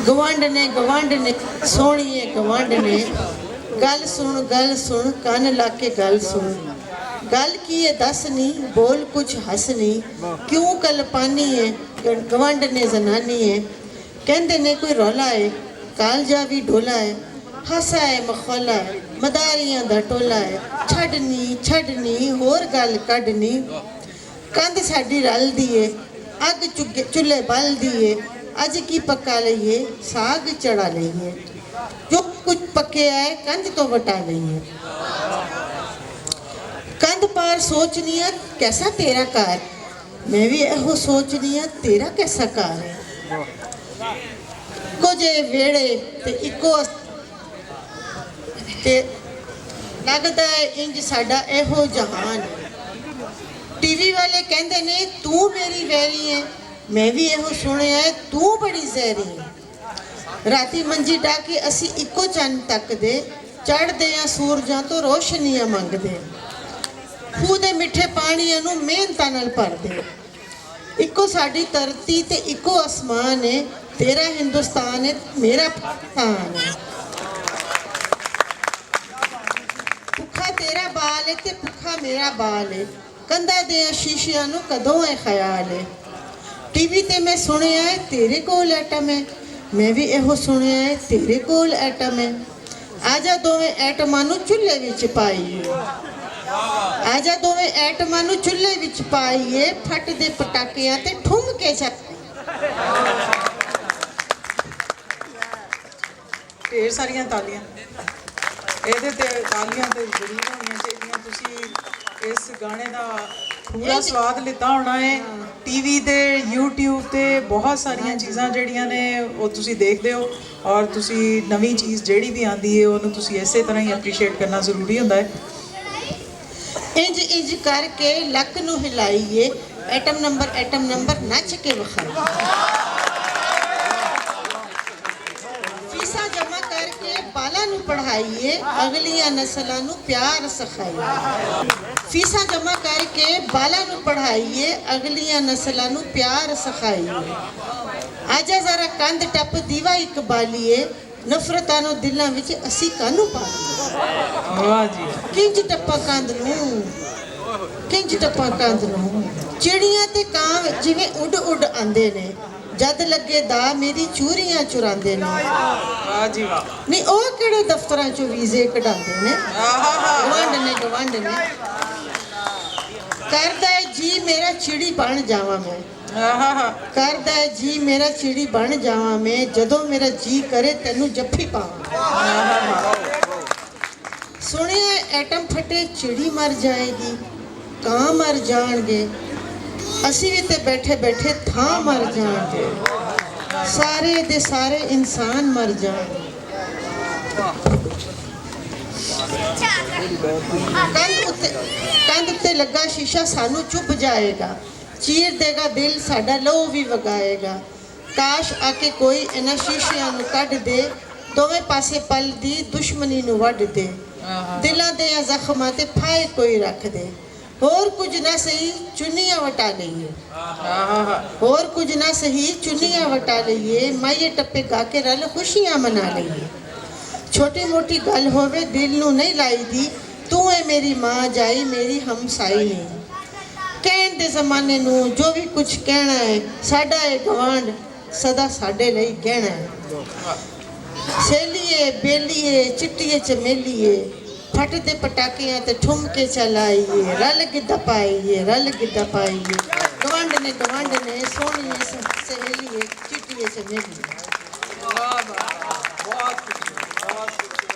गवांड ने सोहणीए गवांड ने गल सुन कन ला के गल सुन गल की है दस नहीं बोल कुछ हस नहीं क्यों कल पानी है गवांड ने जनानी है कहंदे ने कोई रौला है कालजा भी ढोला है हासा है मखौला है मदारियां दा टोला है छड़नी होर गल कढनी कंध साडी रल दी है अग चुल्हे बल दी है अज की पका लईए साग चढ़ा लईए जो कुछ पके है कंध तो वटा लईए कंध पार सोचनी है कैसा तेरा कार मैं भी एहो सोचनी है तेरा कैसा कार है कुछ वेड़े ते इको ते लगदा है इंज साडा एहो जहान टीवी वाले कहंदे ने तू मेरी वैरी है मैं भी एहो सुनिया है तू बड़ी जहरी है राती मंजी डा के असी इको चंद तकदे चढ़दे आ सूरजां तो रोशनियां मंगदे खूह दे मिठे पानियां नूं मेहनतां नाल भरदे इको साडी धरती ते इको आसमान है तेरा हिंदुस्तान है मेरा पाकिस्तान है भुखा तेरा बाल है ते भुखा मेरा बाल है कंधा दे शीशियां नूं कदों है ख्याल है टीवी ते मैं सुनिया है तेरे कोल एटम है मैं भी एहो सुनिया है तेरे कोल एटम है आजा दोवें एटमां नूं चुल्हे विच पाईए आजा दोवें एटमां नूं चुल्हे विच पाईए फट दे पटाकियां ते ठुम के ढेर सारियां तालियां ਇਹਦੇ ਤੇ ਤਾਲੀਆਂ ਤੇ ਜ਼ਰੂਰ ਹੋਣੀਆਂ ਚਾਹੀਦੀਆਂ ਤੁਸੀਂ ਇਸ ਗਾਣੇ ਦਾ ਪੂਰਾ ਸਵਾਦ ਲਿੱਤਾ ਹੋਣਾ ਹੈ ਟੀਵੀ ਤੇ YouTube ਤੇ ਬਹੁਤ ਸਾਰੀਆਂ ਚੀਜ਼ਾਂ ਜਿਹੜੀਆਂ ਨੇ ਉਹ ਤੁਸੀਂ ਦੇਖਦੇ ਹੋ ਔਰ ਤੁਸੀਂ ਨਵੀਂ ਚੀਜ਼ ਜਿਹੜੀ ਵੀ ਆਂਦੀ ਹੈ ਉਹਨੂੰ ਤੁਸੀਂ ਇਸੇ ਤਰ੍ਹਾਂ ਹੀ ਐਪਰੀਸ਼ੀਏਟ ਕਰਨਾ ਜ਼ਰੂਰੀ ਹੁੰਦਾ ਹੈ इंज करके लक नूं हिलाइए एटम नंबर नच के विखाइए फीसा जमा करके बाला नूं पढ़ाइए अगलियां नस्लां नूं प्यार सिखाइए फीसा जमा करके बाला नूं पढ़ाइए अगलियां नस्लां नूं प्यार सिखाइए आजा जरा कंध टप दीवा इक बालीए नफरतां नूं दिलां विच असी कानूं पा लईए वाह जी किंज टप्पा कंध नूं चिड़ियां ते कां जिवें उड आंदे ने जद लगे दा मेरी चूरियां चुरांदे ने वाह जी वाह नहीं ओह किहड़े दफ्तरां चों वीजे कढांदे ने गवांड ने करदा है जी मेरा चिड़ी बन जावां मैं करदा है जी मेरा चिड़ी बन जावां मैं जदों मेरा जी करे तैनूं जफ्फी पावां सुनिया एटम फटे चिड़ी मर जाएगी कां मर जाणगे असी भी ते बैठे बैठे थां मर जाणगे सारे दे सारे इंसान मर जाणगे कंध उत्ते लगा शीशा सानू चुभ जाएगा चीर देगा दिल साडा लहू भी वगाएगा काश आके कोई इन्हां शीशियां नूं कढ दे दोवें पासे पल दी दुश्मनी नूं वढ दे दिलां दे जख्मां ते फाए कोई रख दे होर कुछ ना सही चुनियां वटा लईए होर कुछ ना सही चुनियां वटा लईए माइए टप्पे गा के रल खुशियां मना लईए छोटी मोटी गल होवे दिल नूं नहीं लाई दी तू है मेरी माँ जाई मेरी हमसाई नहीं कहण दे जमाने नूं जो भी कुछ कहना है साडा है गवांड सदा साडे लई कहना है सहेलिए बेलिए चिट्टिए चमेलिए फट दे पटाकियां ते ठुम के चलाइए रल गिद्दा पाइए गवांड ने सोहणीए सहेलिए चिट्टिए चमेलिए वाह वाह बहुत